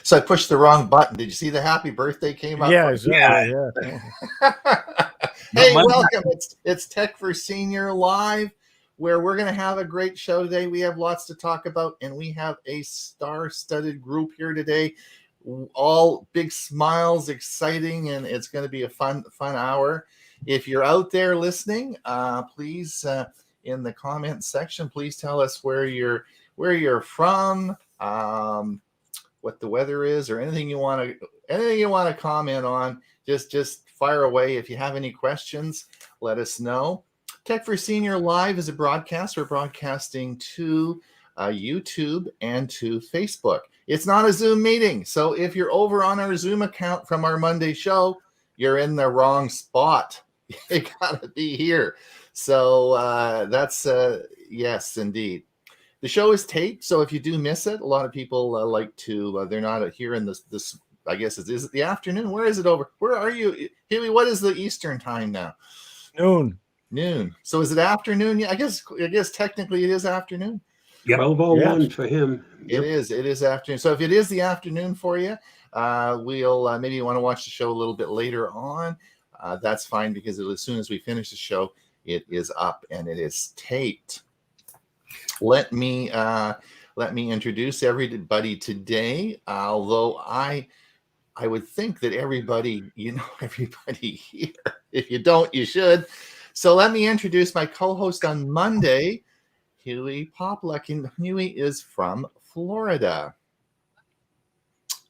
So I pushed the wrong button. Did you see the happy birthday came up? Yeah, Yeah. Hey, welcome. It's Tech for Senior Live, where we're going to have a great show today. We have lots to talk about, and we have a star-studded group here today. All big smiles, exciting, and it's going to be a fun hour. If you're out there listening, please in the comment section, please tell us where you're from. What the weather is, or anything you want to comment on, just fire away. If you have any questions, let us know. Tech for Senior Live is a broadcast. We're broadcasting to YouTube and to Facebook. It's not a Zoom meeting, so if you're over on our Zoom account from our Monday show, you're in the wrong spot. You gotta be here. So that's yes, indeed. The show is taped, so if you do miss it, a lot of people like to, they're not here in this, I guess, is it the afternoon? Where is it over? Where are you? Hewie, what is the Eastern time now? Noon. So is it afternoon? Yeah, I guess technically it is afternoon. Yep. 12:01 for him. Yep. It is afternoon. So if it is the afternoon for you, we'll maybe you want to watch the show a little bit later on. That's fine, because as soon as we finish the show, it is up and it is taped. Let me introduce everybody today. Although I would think that everybody here. If you don't, you should. So let me introduce my co-host on Monday, Hewie Popluck. And Hewie is from Florida.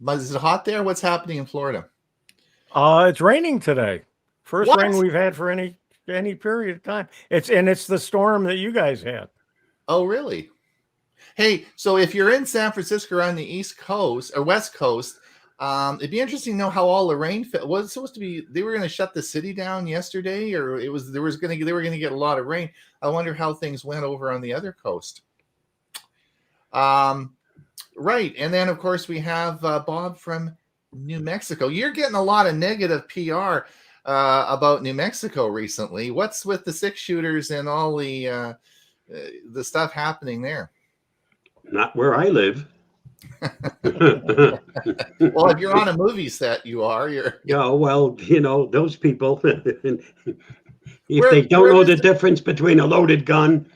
Is it hot there? What's happening in Florida? It's raining today. First rain we've had for any period of time. It's the storm that you guys had. Oh, really? Hey, so if you're in San Francisco or on the East Coast or West Coast, it'd be interesting to know how all the rain was it supposed to be. They were going to shut the city down yesterday, or they were going to get a lot of rain. I wonder how things went over on the other coast. Right, and then of course we have Bob from New Mexico. You're getting a lot of negative PR about New Mexico recently. What's with the 6-shooters and all the stuff happening there? Not where I live. Well, if you're on a movie set, you are. Yeah, well, those people, if they don't know the difference between a loaded gun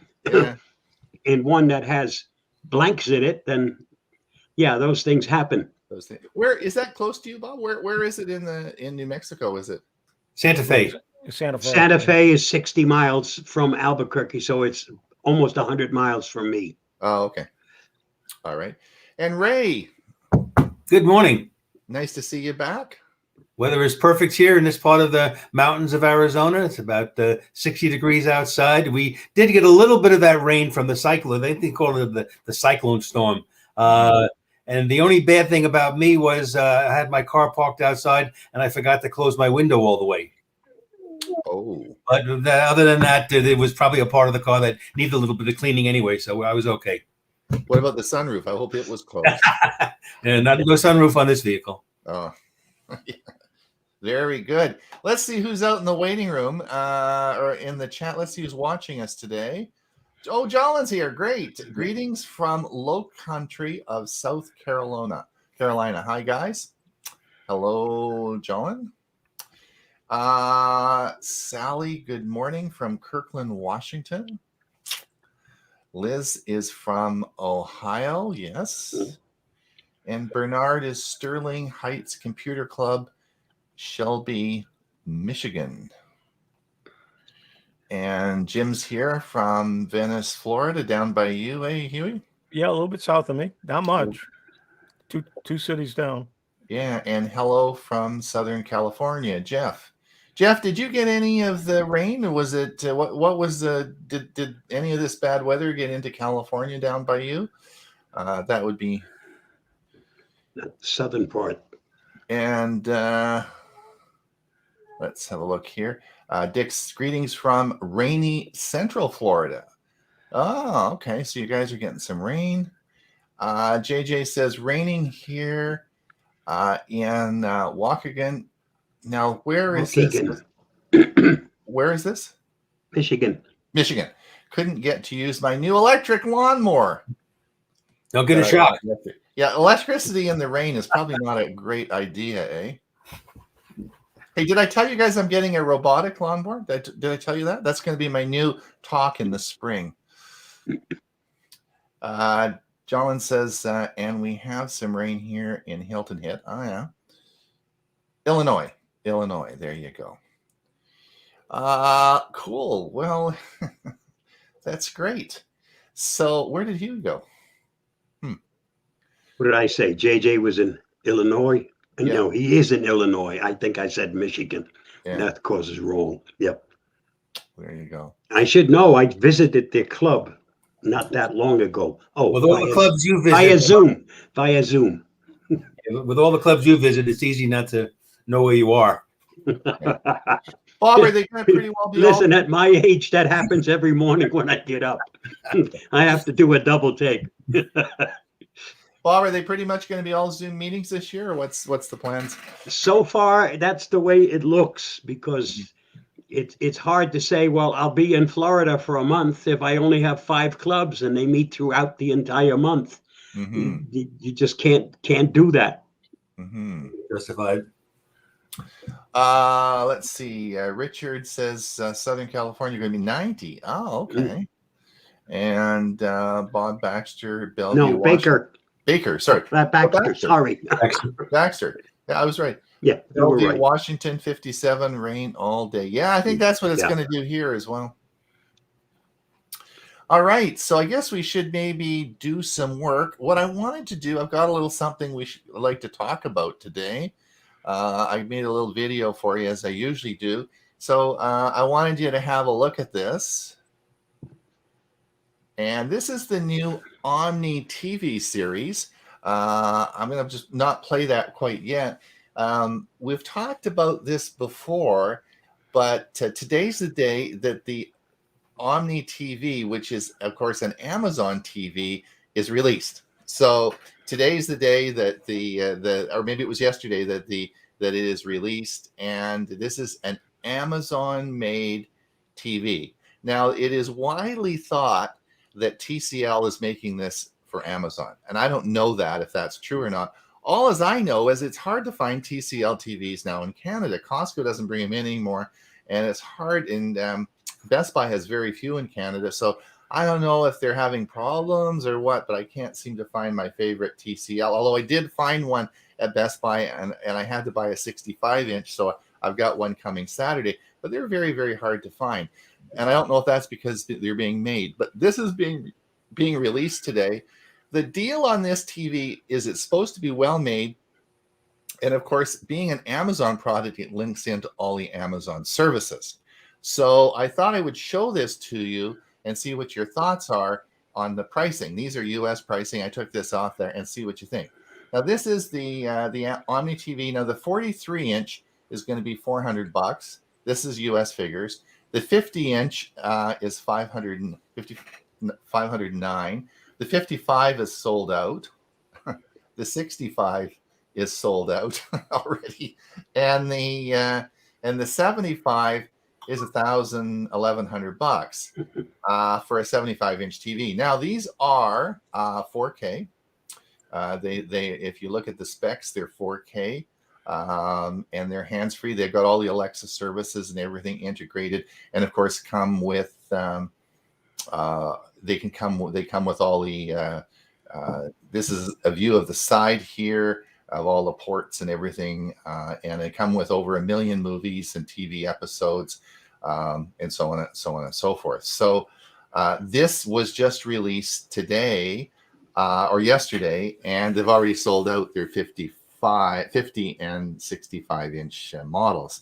and one that has blanks in it, then yeah, those things happen. Those things. Where is that close to you, Bob? Where is it in New Mexico? Is it Santa Fe? Santa Fe is 60 miles from Albuquerque, so it's almost 100 miles from me. Oh, okay. All right. And Ray. Good morning. Nice to see you back. Weather is perfect here in this part of the mountains of Arizona. It's about 60 degrees outside. We did get a little bit of that rain from the cyclone. They call it the cyclone storm. And the only bad thing about me was I had my car parked outside and I forgot to close my window all the way. Oh. But other than that, it was probably a part of the car that needed a little bit of cleaning anyway, so I was okay. What about the sunroof? I hope it was closed. And no sunroof on this vehicle. Oh, yeah. Very good. Let's see who's out in the waiting room or in the chat. Let's see who's watching us today. Oh, Jolin's here. Great. Greetings from low country of South Carolina. Hi, guys. Hello, Jolin. Sally, good morning from Kirkland, Washington. Liz is from Ohio, yes. And Bernard is Sterling Heights Computer Club, Shelby, Michigan. And Jim's here from Venice, Florida, down by you, Hewie? Yeah, a little bit south of me. Not much. Two cities down. Yeah, and hello from Southern California, Jeff. Jeff, did you get any of the rain, or was it what was did any of this bad weather get into California down by you? That would be the southern part. And let's have a look here. Dick's greetings from rainy Central Florida. Oh, okay. So you guys are getting some rain. JJ says raining here in Waukegan. Now, where is this? Where is this? Michigan. Michigan. Couldn't get to use my new electric lawnmower. Don't get a shock. Yeah, electricity in the rain is probably not a great idea, eh? Hey, did I tell you guys I'm getting a robotic lawnmower? Did I tell you that? That's going to be my new talk in the spring. John says, and we have some rain here in Hilton Head. Oh, yeah. Illinois. There you go. Cool. Well, that's great. So where did Hewie go? What did I say? JJ was in Illinois? Yeah. No, he is in Illinois. I think I said Michigan. Yeah. That causes wrong. Yep. There you go. I should know. I visited their club not that long ago. Oh, with all the clubs you visit. Via Zoom. With all the clubs you visit, it's easy not to know where you are. Bob, are they going to pretty well be Listen, at my age, that happens every morning when I get up. I have to do a double take. Bob, are they pretty much going to be all Zoom meetings this year, or what's the plans? So far, that's the way it looks, because it's hard to say, well, I'll be in Florida for a month if I only have 5 clubs and they meet throughout the entire month. Mm-hmm. You just can't do that. Mm-hmm. Justified. Let's see. Richard says Southern California going to be 90. Oh, okay. And Bob Baxter, Bellevue, Baker, sorry. Baxter, sorry. Baxter. Yeah, I was right. Yeah, Bellevue, right. Washington, 57, rain all day. Yeah, I think that's what it's going to do here as well. All right, so I guess we should maybe do some work. What I wanted to do, I've got a little something we should like to talk about today. I made a little video for you, as I usually do. So I wanted you to have a look at this. And this is the new Omni TV series. I'm going to just not play that quite yet. We've talked about this before, but today's the day that the Omni TV, which is, of course, an Amazon TV, is released. So today's the day that or maybe it was yesterday that it is released, and this is an Amazon-made TV. Now, it is widely thought that TCL is making this for Amazon, and I don't know that if that's true or not. All as I know is it's hard to find TCL TVs now in Canada. Costco doesn't bring them in anymore, and it's hard. And Best Buy has very few in Canada, so I don't know if they're having problems or what, but I can't seem to find my favorite TCL, although I did find one at Best Buy, and I had to buy a 65-inch, so I've got one coming Saturday, but they're very, very hard to find. And I don't know if that's because they're being made, but this is being released today. The deal on this TV is it's supposed to be well made, and of course, being an Amazon product, it links into all the Amazon services. So I thought I would show this to you and see what your thoughts are on the pricing. These are US pricing. I took this off there and see what you think. Now, this is the Omni TV. Now, the 43-inch is going to be $400. This is US figures. The 50-inch is $509. The 55 is sold out. The 65 is sold out already, and the 75 is $1,100 for a 75-inch TV. Now, these are 4K. They if you look at the specs, they're 4K. And they're hands-free. They've got all the Alexa services and everything integrated, and of course come with they come with all the this is a view of the side here of all the ports and everything, and they come with over 1 million movies and TV episodes, and so on and so forth. So this was just released today or yesterday, and they've already sold out their 50 and 65-inch models.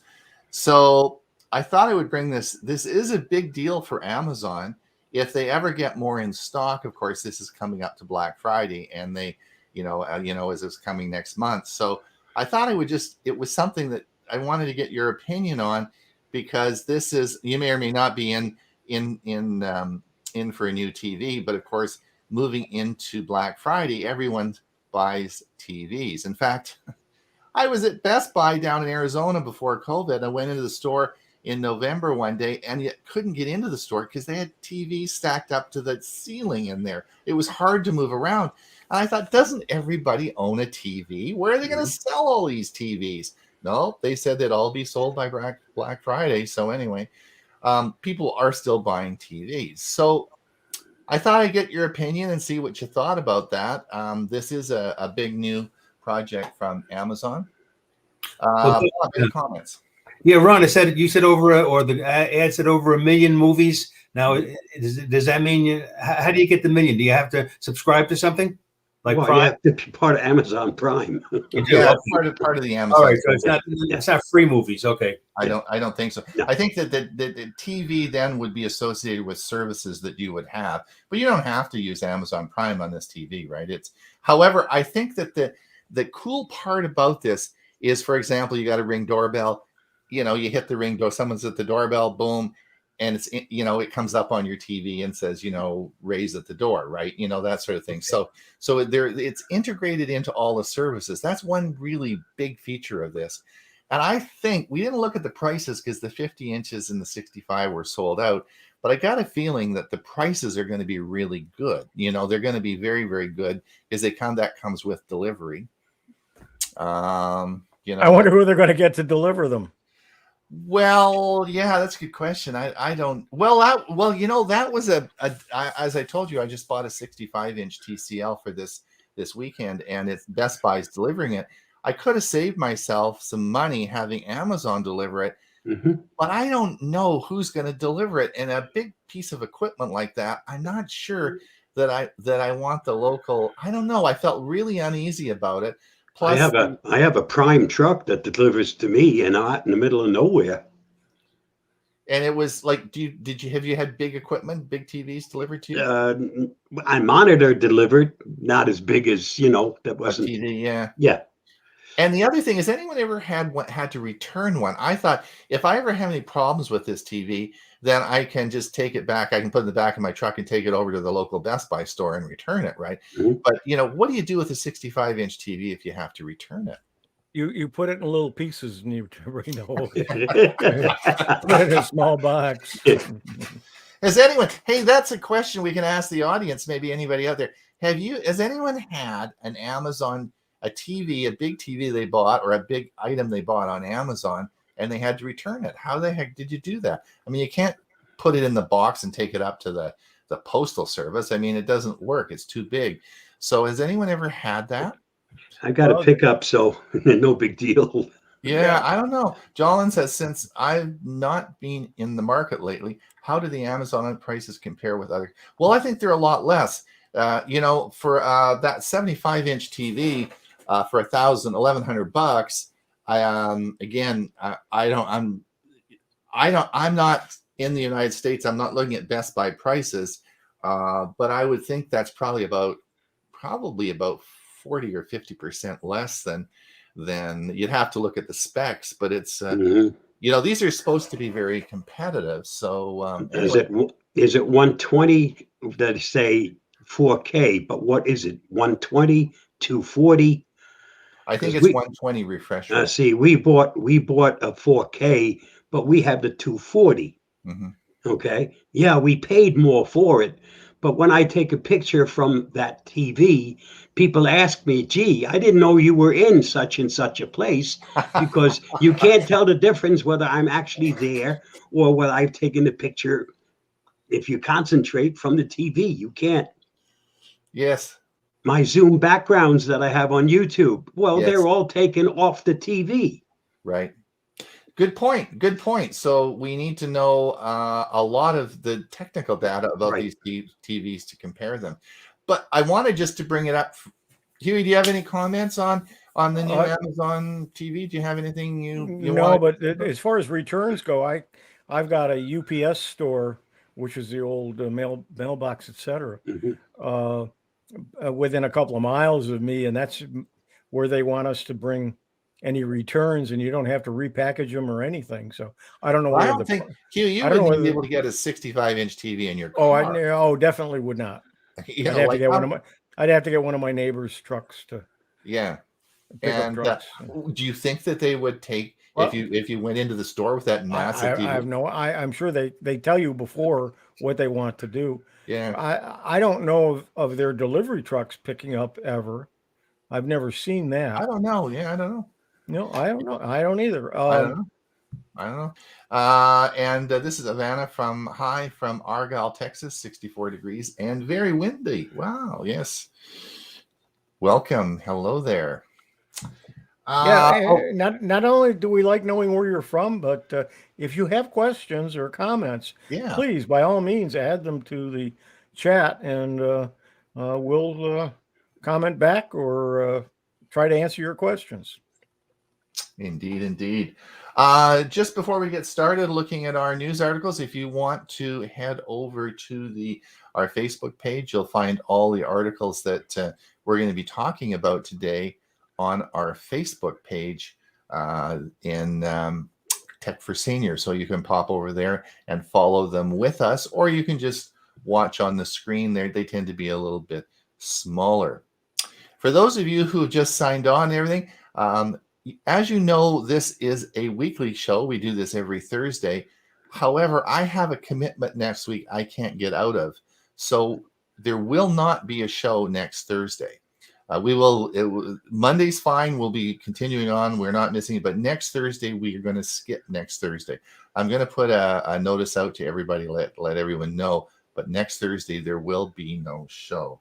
So I thought I would bring this. This is a big deal for Amazon. If they ever get more in stock, of course, this is coming up to Black Friday, and they, as it's coming next month. So I thought it was something that I wanted to get your opinion on. because this is, you may or may not be in for a new TV, but of course, moving into Black Friday, everyone buys TVs. In fact, I was at Best Buy down in Arizona before COVID. I went into the store in November one day and yet couldn't get into the store because they had TVs stacked up to the ceiling in there. It was hard to move around. And I thought, doesn't everybody own a TV? Where are they going to sell all these TVs? No, they said they'd all be sold by Black Friday. So anyway, people are still buying TVs. So I thought I'd get your opinion and see what you thought about that. This is a big new project from Amazon. Bob, any comments? Yeah, Ron, you said or the ad said over 1 million movies. Now, does that mean how do you get the million? Do you have to subscribe to something like Prime? You have to be part of Amazon Prime. Yeah, part of the Amazon. All right, so it's not free movies. Okay, I don't think so. No. I think that the TV then would be associated with services that you would have, but you don't have to use Amazon Prime on this TV, right? However, I think that the cool part about this is, for example, you got a Ring doorbell. You hit the Ring door, someone's at the doorbell, boom, and it's, it comes up on your TV and says, raise at the door, right? That sort of thing. So it's integrated into all the services. That's one really big feature of this. And I think we didn't look at the prices because the 50 inches and the 65 were sold out, but I got a feeling that the prices are going to be really good. They're going to be very, very good because that comes with delivery. I wonder who they're going to get to deliver them. Well, yeah, that's a good question. I don't. That was as I told you, I just bought a 65-inch TCL for this weekend, and it's Best Buy's delivering it. I could have saved myself some money having Amazon deliver it, but I don't know who's going to deliver it. And a big piece of equipment like that, I'm not sure that I want the local. I don't know. I felt really uneasy about it. Plus, I have a Prime truck that delivers to me and out in the middle of nowhere. And it was like, have you had big equipment, big TVs delivered to you? I monitor delivered, not as big as that wasn't a TV, yeah. Yeah. And the other thing is, anyone ever had to return one? I thought if I ever have any problems with this TV, then I can just take it back. I can put it in the back of my truck and take it over to the local Best Buy store and return it, right? But what do you do with a 65-inch TV if you have to return it? You put it in little pieces and you bring the whole put it in a small box. Hey, that's a question we can ask the audience, maybe anybody out there. Has anyone had an Amazon, a TV, a big TV they bought, or a big item they bought on Amazon, and they had to return it? How the heck did you do that? I mean, you can't put it in the box and take it up to the postal service. I mean, it doesn't work. It's too big. So has anyone ever had that? I got a pickup, so no big deal. Yeah, I don't know. Jolin says, since I've not been in the market lately, how do the Amazon prices compare with other? Well, I think they're a lot less. For that 75-inch TV for $1,100, I'm not in the United States. I'm not looking at Best Buy prices, but I would think that's probably about 40 or 50% less than you'd have to look at the specs, but it's these are supposed to be very competitive. So is it 120 that say 4K, but what is it, 120, 240? I think it's 120 refresh rate. See, we bought a 4K, but we have the 240. Okay, yeah, we paid more for it, but when I take a picture from that TV, people ask me, gee, I didn't know you were in such and such a place, because you can't tell the difference whether I'm actually there or whether I've taken the picture. If you concentrate from the TV, you can't. Yes. My Zoom backgrounds that I have on YouTube, they're all taken off the TV. Right. Good point. So we need to know a lot of the technical data about these TVs to compare them. But I wanted just to bring it up. Hewie, do you have any comments on the new Amazon TV? Do you have anything you No, but as far as returns go, I've got a UPS store, which is the old mailbox, etc. Within a couple of miles of me, and that's where they want us to bring any returns, and you don't have to repackage them or anything. So I don't know. Well, I whether don't think I you don't know wouldn't be whether. able to get a 65-inch TV in your Oh, car. definitely would not. You I'd know, have to like get one of my. I'd have to get one of my neighbor's trucks to yeah. pick up And trucks. do you think that they would take Well, if you went into the store with that massive TV? I have no. I'm sure they tell you before what they want to do. Yeah. I don't know of their delivery trucks picking up ever. I've never seen that. I don't know. Yeah, I don't know. No, I don't know. I don't either. I don't know. I don't know. And this is Ivana from Argyle, Texas, 64 degrees and very windy. Wow. Yes. Welcome. Hello there. Not only do we like knowing where you're from, but if you have questions or comments, please, by all means, add them to the chat, and we'll comment back or try to answer your questions. Indeed, indeed. Just before we get started looking at our news articles, if you want to head over to our Facebook page, you'll find all the articles that we're going to be talking about today on our Facebook page in Tech for Seniors. So you can pop over there and follow them with us, or you can just watch on the screen there. They tend to be a little bit smaller. For those of you who just signed on and everything, as you know, this is a weekly show. We do this every Thursday. However, I have a commitment next week I can't get out of. So there will not be a show next Thursday. Monday's fine. We'll be continuing on. We're not missing it. But next Thursday, we are going to skip next Thursday. I'm going to put a notice out to everybody, let everyone know. But next Thursday, there will be no show.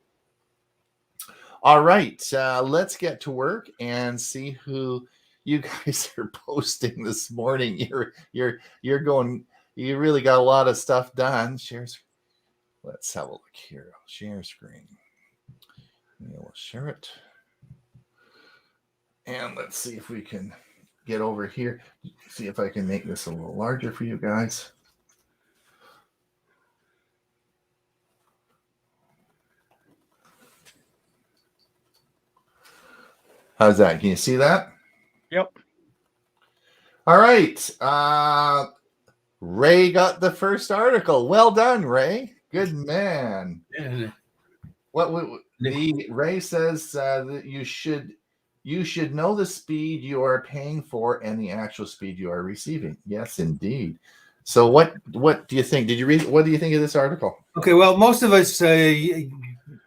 All right, let's get to work and see who you guys are posting this morning. You're going. You really got a lot of stuff done. Let's have a look here. Share screen. We'll share it, and let's see if we can get over here. See if I can make this a little larger for you guys. How's that? Can you see that? Yep. All right. Ray got the first article. Well done, Ray. Good man. Yeah. Ray says that you should know the speed you are paying for and the actual speed you are receiving. Yes, indeed. So what do you think? Did you read? What do you think of this article? Okay. Well, most of us,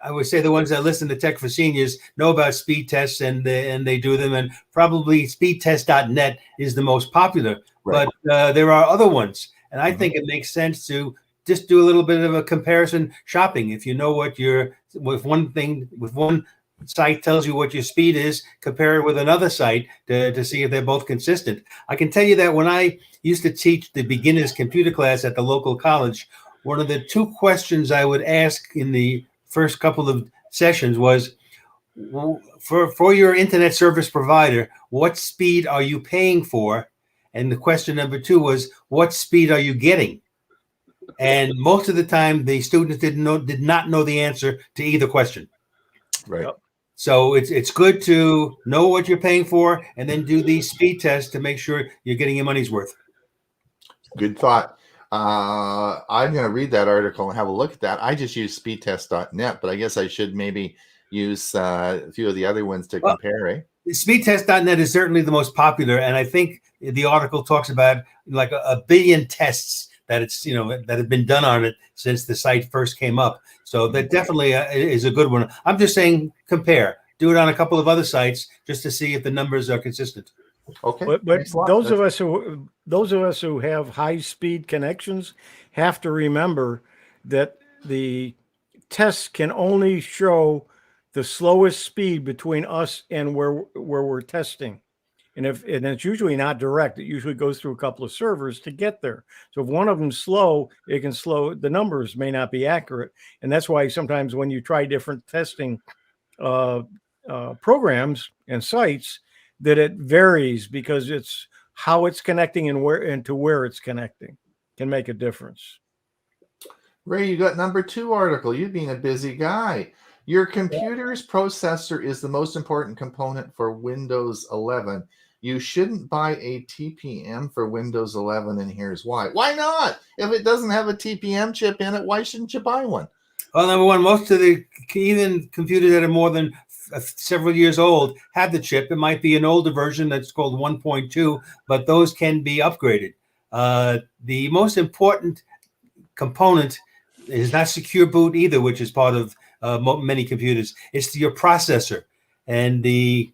I would say the ones that listen to Tech for Seniors know about speed tests and they do them, and probably speedtest.net is the most popular. Right. But there are other ones, and I think it makes sense to just do a little bit of a comparison shopping. If you know what with one site tells you what your speed is, compare it with another site to see if they're both consistent. I can tell you that when I used to teach the beginners computer class at the local college, one of the two questions I would ask in the first couple of sessions was, for your internet service provider, what speed are you paying for? And the question number two was, what speed are you getting? And most of the time, the students did not know the answer to either question. Right. So it's good to know what you're paying for and then do these speed tests to make sure you're getting your money's worth. Good thought. I'm going to read that article and have a look at that. I just use speedtest.net, but I guess I should maybe use a few of the other ones to compare, eh? Speedtest.net is certainly the most popular, and I think the article talks about like a billion tests that that have been done on it since the site first came up. So that definitely is a good one. I'm just saying compare. Do it on a couple of other sites just to see if the numbers are consistent. Okay. But those of us who have high-speed connections have to remember that the tests can only show the slowest speed between us and where we're testing. And it's usually not direct. It usually goes through a couple of servers to get there. So if one of them's slow, it can slow. The numbers may not be accurate. And that's why sometimes when you try different testing programs and sites, that it varies because it's how it's connecting and to where it's connecting can make a difference. Ray, you got number 2 article. You being a busy guy. Your computer's processor is the most important component for Windows 11. You shouldn't buy a TPM for Windows 11, and here's why. Why not? If it doesn't have a TPM chip in it, why shouldn't you buy one? Well, number one, most of the even computers that are more than several years old have the chip. It might be an older version that's called 1.2, but those can be upgraded. The most important component is not secure boot either, which is part of many computers. It's your processor, and the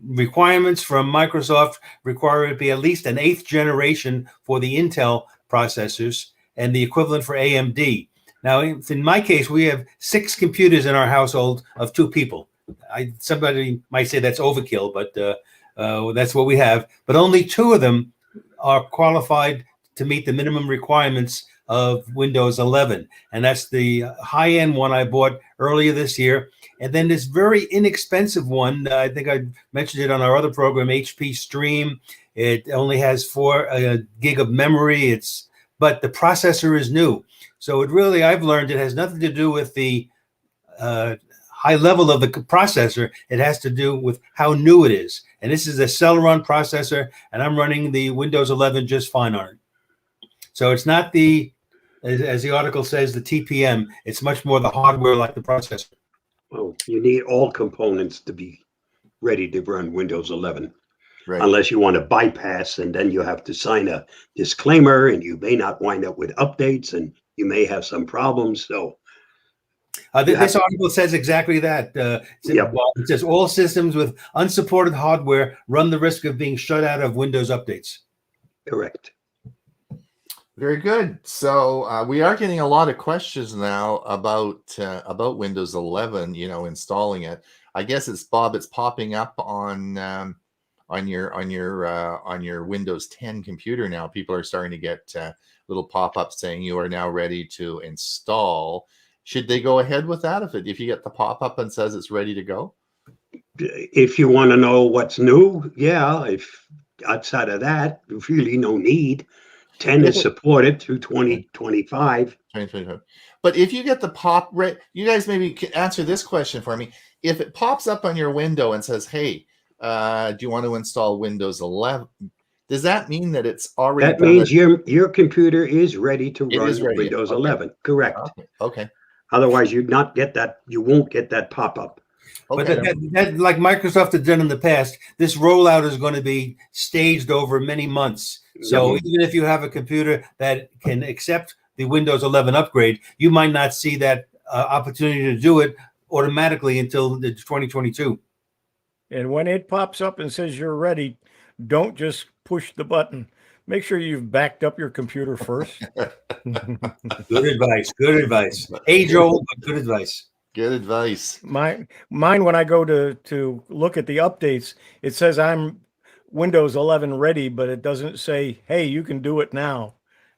requirements from Microsoft require it to be at least an 8th generation for the Intel processors and the equivalent for AMD. Now, in my case, we have 6 computers in our household of 2 people. Somebody might say that's overkill, but that's what we have. But only 2 of them are qualified to meet the minimum requirements of Windows 11. And that's the high-end one I bought earlier this year. And then this very inexpensive one, I think I mentioned it on our other program, HP Stream. It only has 4 gig of memory. But the processor is new. So it really, I've learned it has nothing to do with the high level of the processor. It has to do with how new it is. And this is a Celeron processor, and I'm running the Windows 11 just fine on it. So it's not the, as the article says, the TPM. It's much more the hardware like the processor. Well, you need all components to be ready to run Windows 11. Right. Unless you want to bypass, and then you have to sign a disclaimer, and you may not wind up with updates, and you may have some problems. So this article says exactly that. It says all systems with unsupported hardware run the risk of being shut out of Windows updates. Correct. Very good. So we are getting a lot of questions now about Windows 11. Installing it. I guess it's Bob. It's popping up on your Windows 10 computer now. People are starting to get little pop-ups saying you are now ready to install. Should they go ahead with that if you get the pop-up and says it's ready to go? If you want to know what's new, yeah. If outside of that, there's really no need. 10 is supported through 2025. 2025. But if you get the pop, you guys maybe can answer this question for me. If it pops up on your window and says, "Hey, do you want to install Windows 11?" Does that mean that it's already? That means your computer is ready to run Windows 11. Correct. Okay. Otherwise, you'd not get that. You won't get that pop-up. Okay. But that, like Microsoft has done in the past, this rollout is going to be staged over many months. So even if you have a computer that can accept the Windows 11 upgrade, you might not see that opportunity to do it automatically until 2022. And when it pops up and says you're ready, don't just push the button. Make sure you've backed up your computer first. Good advice. Good advice. Age old, but good advice. Good advice. Mine, when I go to look at the updates, it says I'm Windows 11 ready, but it doesn't say, "Hey, you can do it now."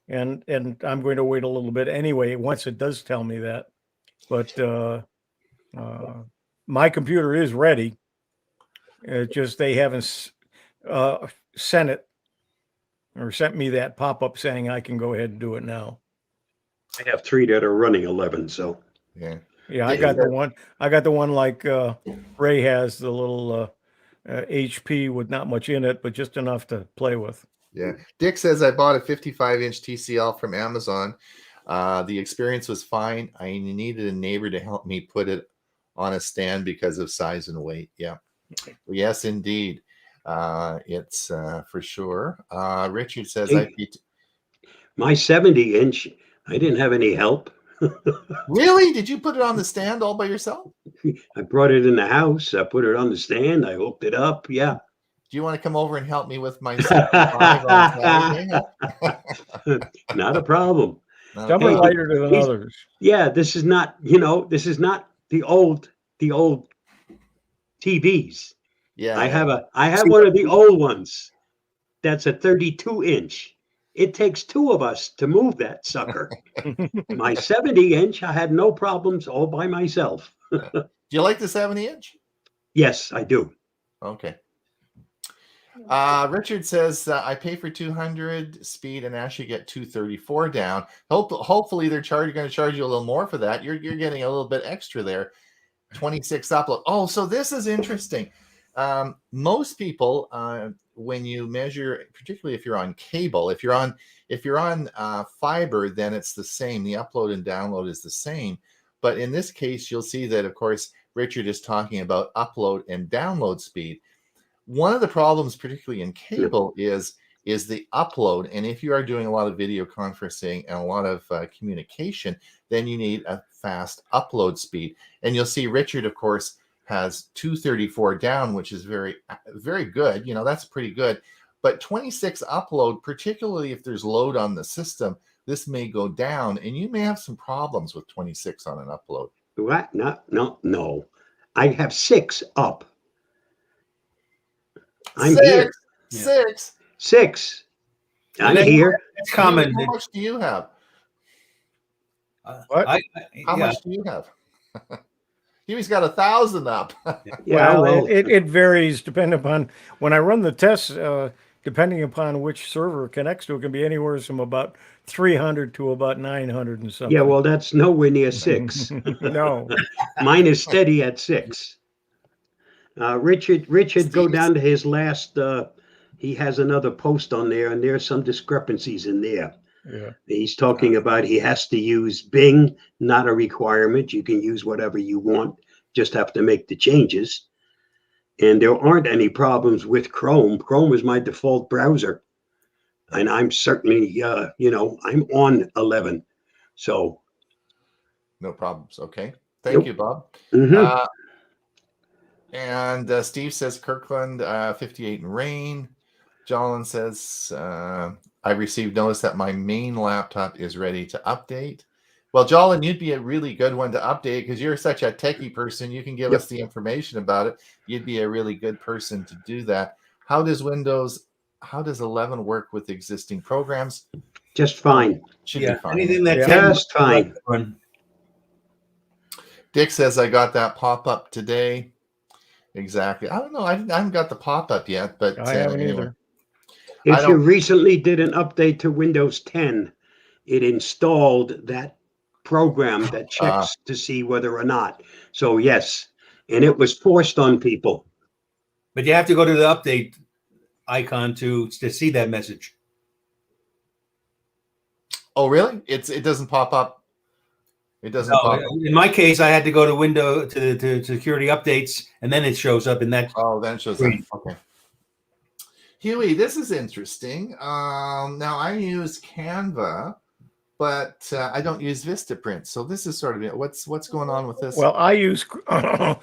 And I'm going to wait a little bit anyway. Once it does tell me that, but my computer is ready. It's just they haven't sent it or sent me that pop-up saying I can go ahead and do it now. I have 3 that are running 11, so yeah. I got the one like Ray has, the little HP with not much in it, but just enough to play with. Yeah. Dick says I bought a 55-inch TCL from Amazon. The experience was fine. I needed a neighbor to help me put it on a stand because of size and weight. Yeah. Yes, indeed. It's for sure. Richard says my 70-inch, I didn't have any help. Really? Did you put it on the stand all by yourself? I brought it in the house. I put it on the stand. I hooked it up. Yeah. Do you want to come over and help me with my 75 on Saturday? Not a problem. Some are lighter than others. Yeah, this is not the old TVs. Yeah. I have one of the old ones. That's a 32-inch. It takes 2 of us to move that sucker. My 70-inch, I had no problems all by myself. Do you like the 70-inch? Yes, I do. Okay. Richard says I pay for 200 speed and actually get 234 down. Hopefully they're going to charge you a little more for that. You're getting a little bit extra there. 26 upload. Oh, so this is interesting. Most people when you measure, particularly if you're on cable, if you're on fiber, then it's the same. The upload and download is the same. But in this case, you'll see that, of course, Richard is talking about upload and download speed. One of the problems, particularly in cable, is the upload. And if you are doing a lot of video conferencing and a lot of communication, then you need a fast upload speed. And you'll see Richard, of course, has 234 down, which is very, very good. That's pretty good. But 26 upload, particularly if there's load on the system, this may go down, and you may have some problems with 26 on an upload. What? No. I have 6 up. I'm here. 6. I'm here. It's common. How much do you have? What? How much do you have? Hewie's got 1,000 up. Yeah, well, it varies depending upon when I run the tests. Depending upon which server it connects to, it can be anywhere from about 300 to about 900 and something. Yeah, well, that's nowhere near 6. No. Mine is steady at 6. Richard, go down to his last, he has another post on there, and there's some discrepancies in there. Yeah. He's talking about he has to use Bing, not a requirement. You can use whatever you want, just have to make the changes. And there aren't any problems with Chrome. Chrome is my default browser. And I'm certainly, I'm on 11. So. No problems. Okay. Thank you, Bob. Mm-hmm. And Steve says Kirkland, 58 in rain. Jolyn says, I received notice that my main laptop is ready to update. Well, Jolyn, you'd be a really good one to update because you're such a techie person. You can give us the information about it. You'd be a really good person to do that. How does 11 work with existing programs? Just fine. Should be fine. Anything that just fine. Dick says, I got that pop-up today. Exactly. I don't know. I haven't got the pop-up yet, but I haven't either. If you recently did an update to Windows 10, it installed that program that checks to see whether or not. So yes, and it was forced on people. But you have to go to the update icon to see that message. Oh, really? It doesn't pop up. It doesn't pop up. In my case, I had to go to window to security updates, and then it shows up in that. Oh, then it shows up. Okay. Hewie, this is interesting. Now I use Canva, but I don't use Vistaprint. So this is sort of what's going on with this. Well, I use Crello.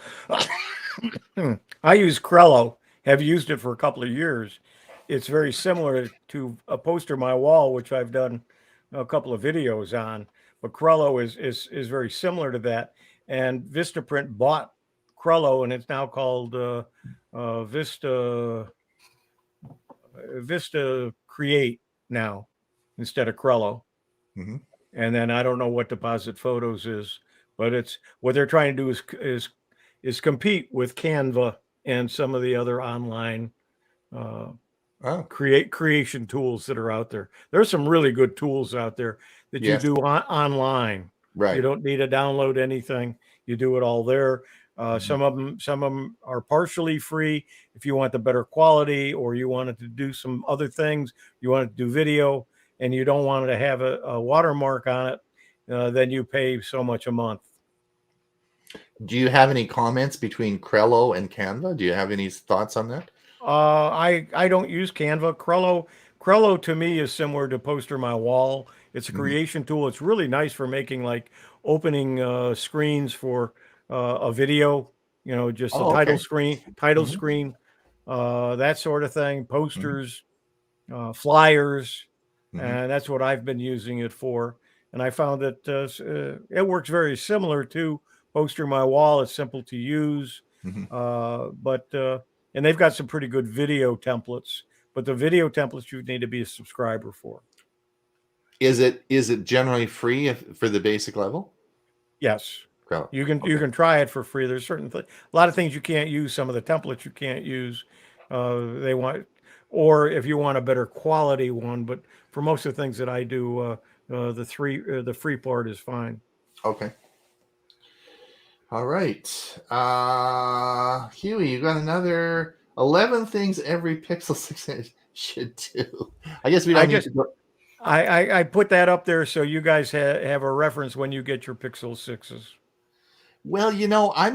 Have used it for a couple of years. It's very similar to a Poster My Wall, which I've done a couple of videos on. But Crello is very similar to that. And Vistaprint bought Crello, and it's now called Vista Create now instead of Crello. Mm-hmm. And then I don't know what Deposit Photos is, but it's what they're trying to do is compete with Canva and some of the other online creation tools that are out there. There's some really good tools out there that you do online. Right. You don't need to download anything. You do it all there. Some of them are partially free if you want the better quality, or you wanted to do some other things. You want to do video, and you don't want to have a watermark on it. Then you pay so much a month. Do you have any comments between Crello and Canva? Do you have any thoughts on that? I don't use Canva. Crello to me is similar to Poster My Wall. It's a creation tool. It's really nice for making like opening screens for a video, just a title screen, that sort of thing, posters, flyers, and that's what I've been using it for. And I found that it works very similar to Poster My Wall. It's simple to use, and they've got some pretty good video templates. But the video templates you need to be a subscriber for. Is it generally free for the basic level? Yes. You can try it for free. There's a lot of things you can't use. Some of the templates you can't use. They want, or if you want a better quality one. But for most of the things that I do, the free part is fine. Okay. All right. Hewie, you got another 11 things every Pixel 6 should do. I guess we don't need to go. I put that up there so you guys have a reference when you get your Pixel 6s. Well, I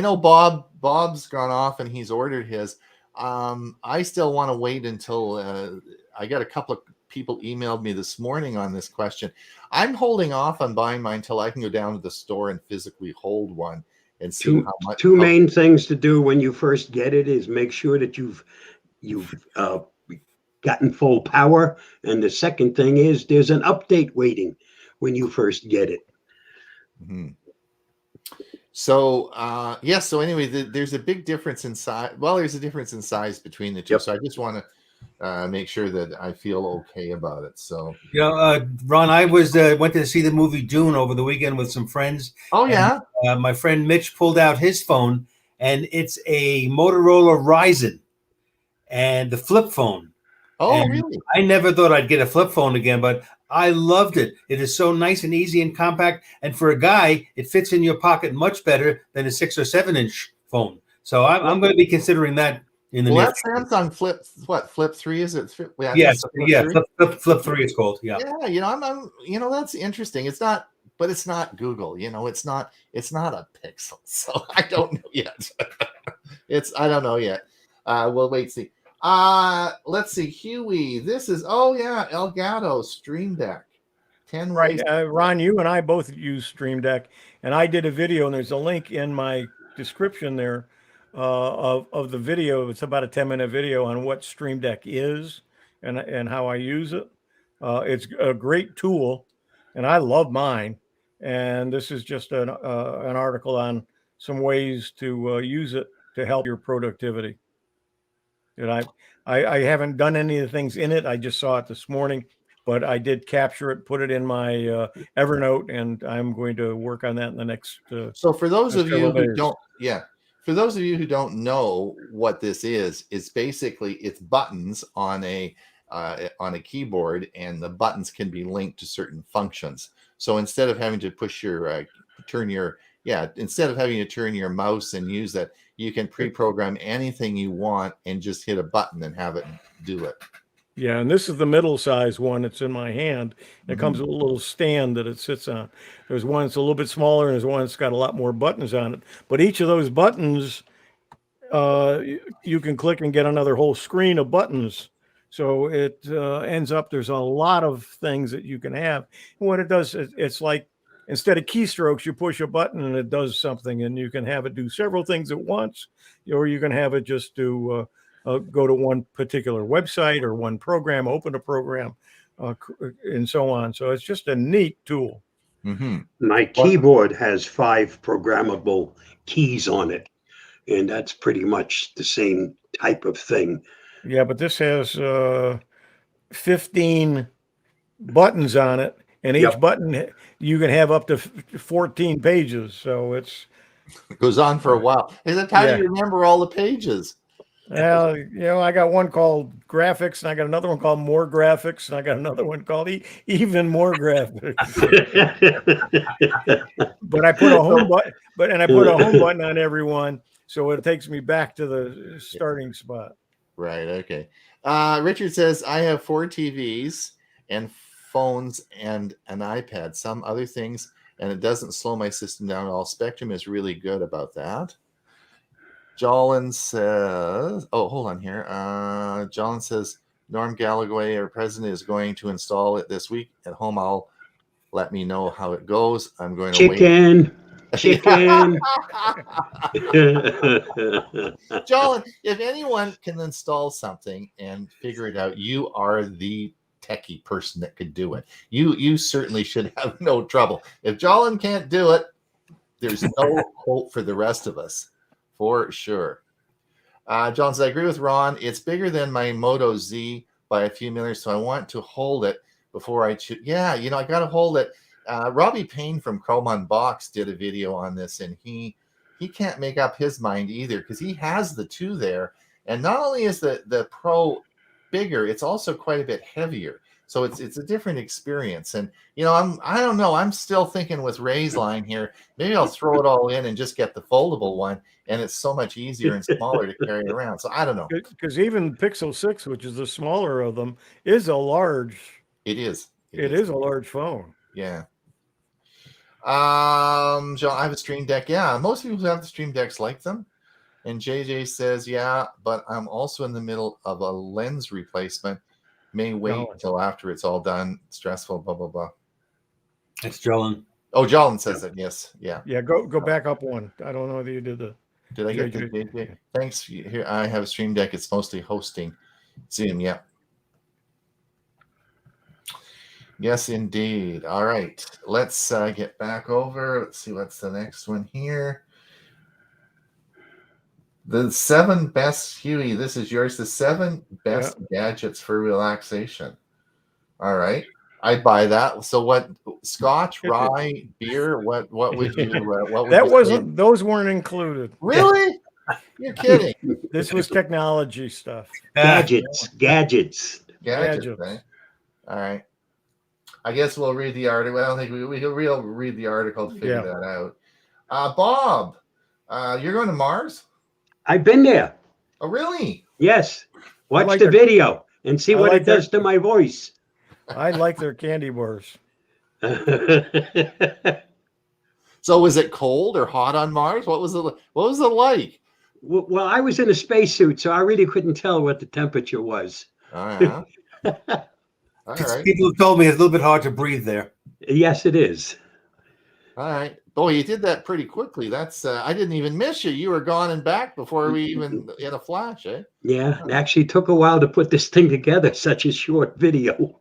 know Bob's gone off and he's ordered his. I still want to wait until I got a couple of people emailed me this morning on this question. I'm holding off on buying mine until I can go down to the store and physically hold one and see how much. Two main things to do when you first get it is make sure that you've gotten full power, and the second thing is there's an update waiting when you first get it. Mm-hmm. So so anyway, there's a big difference in size. Well, there's a difference in size between the two. Yep. So I just want to make sure that I feel okay about it. So Ron, I went to see the movie Dune over the weekend with some friends. Oh yeah. My friend Mitch pulled out his phone, and it's a Motorola Ryzen, and the flip phone. Oh, and really? I never thought I'd get a flip phone again, but I loved it. It is so nice and easy and compact. And for a guy, it fits in your pocket much better than a 6 or 7 inch phone. So I'm going to be considering that in the near future. Samsung Flip 3 is it? Yes, Flip 3 it's called. Yeah. Yeah, I'm that's interesting. It's not, but it's not Google. It's not a Pixel. So I don't know yet. I don't know yet. We'll wait and see. Let's see, Hewie. This is Elgato Stream Deck. 10 right. Ron, you and I both use Stream Deck, and I did a video, and there's a link in my description there of the video. It's about a 10-minute video on what Stream Deck is and how I use it. It's a great tool, and I love mine. And this is just an article on some ways to use it to help your productivity. And I haven't done any of the things in it. I just saw it this morning, but I did capture it, put it in my Evernote, and I'm going to work on that in the next. So for those of you who don't know what this is, it's basically buttons on a keyboard, and the buttons can be linked to certain functions. So instead of having to instead of having to turn your mouse and use that, you can pre-program anything you want and just hit a button and have it do it. Yeah, and this is the middle-sized one. It's in my hand. It comes with a little stand that it sits on. There's one that's a little bit smaller, and there's one that's got a lot more buttons on it. But each of those buttons, you can click and get another whole screen of buttons. So it ends up, there's a lot of things that you can have. And what it does, it's like, instead of keystrokes, you push a button and it does something, and you can have it do several things at once, or you can have it just do go to one particular website or one program, open a program, and so on. So it's just a neat tool. Mm-hmm. My keyboard has 5 programmable keys on it, and that's pretty much the same type of thing. Yeah, but this has 15 buttons on it. And each button, you can have up to 14 pages. So it goes on for a while. And how do you remember all the pages? Well, I got one called graphics, and I got another one called more graphics, and I got another one called even more graphics. But I put a home button, on every one, so it takes me back to the starting spot. Right. Okay. Richard says, I have 4 TVs and phones and an iPad, some other things, and it doesn't slow my system down at all. Spectrum is really good about that. Jolin says, hold on here. Jolin says, Norm Galloway, our president, is going to install it this week at home. Let me know how it goes. I'm going to wait. Chicken. Jolin, if anyone can install something and figure it out, you are the techie person that could do it. You certainly should have no trouble. If Jolin can't do it, there's no hope for the rest of us, for sure. John says, I agree with Ron. It's bigger than my Moto Z by a few millimeters, so I want to hold it before I choose. Yeah, I got to hold it. Robbie Payne from Chrome Unboxed did a video on this, and he can't make up his mind either, because he has the 2 there. And not only is the Pro bigger, it's also quite a bit heavier. So it's a different experience. And I don't know. I'm still thinking with Ray's line here. Maybe I'll throw it all in and just get the foldable one, and it's so much easier and smaller to carry around. So I don't know. Because even Pixel 6, which is the smaller of them, is a large. It is. It is a large phone. Yeah. John, I have a Stream Deck. Yeah, most people who have the Stream Decks like them. And JJ says, yeah, but I'm also in the middle of a lens replacement. May wait until after it's all done. Stressful, blah, blah, blah. It's Jolin. Oh, Jolin says that. Yes. Yeah. Yeah, go back up one. I don't know whether you did the. Did I get the JJ? Thanks. Here, I have a Stream Deck. It's mostly hosting Zoom. Yeah. Yes, indeed. All right. Let's get back over. Let's see what's the next one here. The 7 best, Hewie, this is yours. The 7 best gadgets for relaxation. All right. I'd buy that. So what, scotch, rye, beer, what would you that wasn't, those weren't included. Really? You're kidding. This was technology stuff. Gadgets. Right? All right. I guess we'll read the article. I don't think we'll read the article to figure that out. Bob, you're going to Mars? I've been there. Oh, really? Yes. Watch the video and see what it does to my voice. I like their candy bars. So was it cold or hot on Mars? What was it like? Well, I was in a spacesuit, so I really couldn't tell what the temperature was. All right. All right. People have told me it's a little bit hard to breathe there. Yes, it is. All right. Boy, you did that pretty quickly. That's I didn't even miss you. You were gone and back before we even in a flash, eh? Yeah, it actually took a while to put this thing together, such a short video.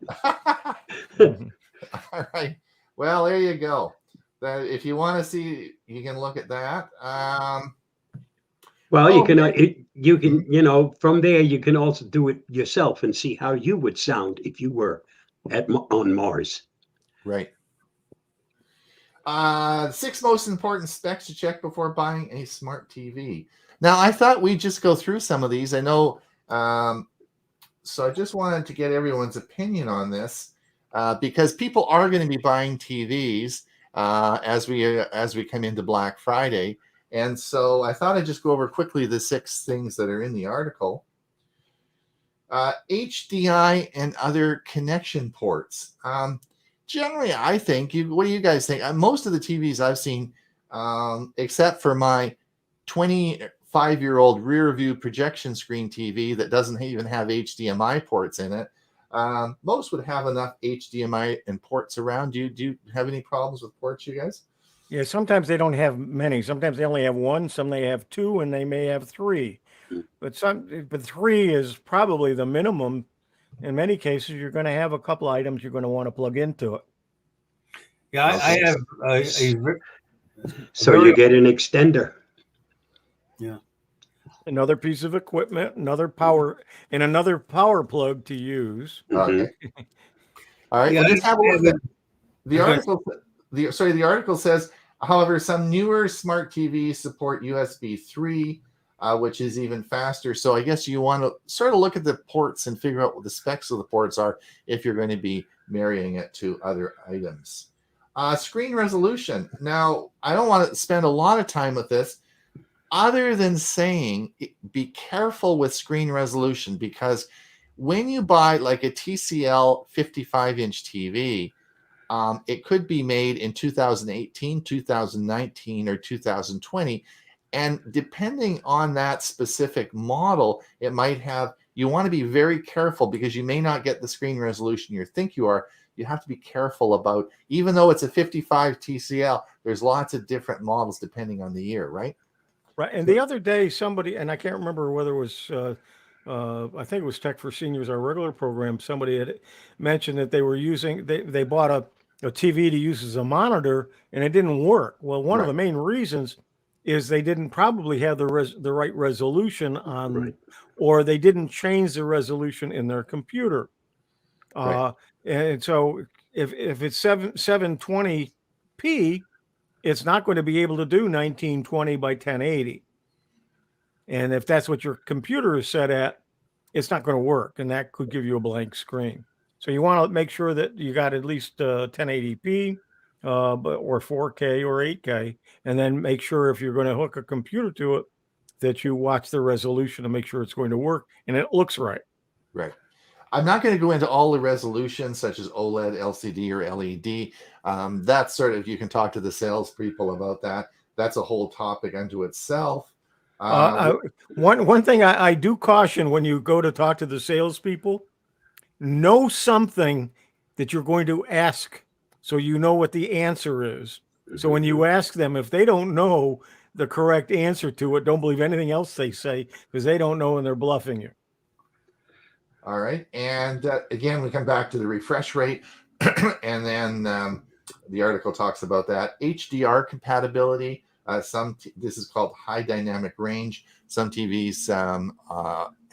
All right. Well, there you go. If you want to see, you can look at that. Well, you can, from there, you can also do it yourself and see how you would sound if you were on Mars. Right. 6 most important specs to check before buying a smart TV. Now, I thought we'd just go through some of these. I know, so I just wanted to get everyone's opinion on this because people are going to be buying TVs as we come into Black Friday. And so I thought I'd just go over quickly the 6 things that are in the article. HDI and other connection ports. Generally, I think, what do you guys think? Most of the TVs I've seen, except for my 25-year-old rear view projection screen TV that doesn't even have HDMI ports in it, most would have enough HDMI and ports around. Do you have any problems with ports, you guys? Yeah, sometimes they don't have many. Sometimes they only have 1, some they have 2, and they may have 3. But 3 is probably the minimum. In many cases, you're going to have a couple items you're going to want to plug into it. Yeah, I have so you get an extender. Yeah. Another piece of equipment, another power plug to use. Okay. All right. Yeah, well, just have a look at the article. The article says, however, some newer smart TVs support USB 3, which is even faster. So I guess you want to sort of look at the ports and figure out what the specs of the ports are if you're going to be marrying it to other items. Screen resolution. Now, I don't want to spend a lot of time with this other than saying be careful with screen resolution, because when you buy like a TCL 55-inch TV, it could be made in 2018, 2019, or 2020. And depending on that specific model, it might have, you want to be very careful because you may not get the screen resolution you think you are. You have to be careful about, even though it's a 55 TCL, there's lots of different models depending on the year, right? Right. And the other day, somebody, and I can't remember whether it was, I think it was Tech for Seniors, our regular program, somebody had mentioned that they were using, they bought a TV to use as a monitor and it didn't work. Well, one of the main reasons is they didn't probably have the right resolution on, or they didn't change the resolution in their computer. And so if it's 720p, it's not going to be able to do 1920 by 1080. And if that's what your computer is set at, it's not going to work. And that could give you a blank screen. So you want to make sure that you got at least 1080p, or 4K or 8K, and then make sure if you're going to hook a computer to it, that you watch the resolution to make sure it's going to work and it looks right. Right. I'm not going to go into all the resolutions such as OLED, LCD, or LED. That's sort of, you can talk to the salespeople about that. That's a whole topic unto itself. One thing I do caution when you go to talk to the salespeople, know something that you're going to ask so you know what the answer is. So when you ask them, if they don't know the correct answer to it, don't believe anything else they say, because they don't know and they're bluffing you. All right. And again, we come back to the refresh rate. And then the article talks about that. HDR compatibility. This is called high dynamic range. Some TVs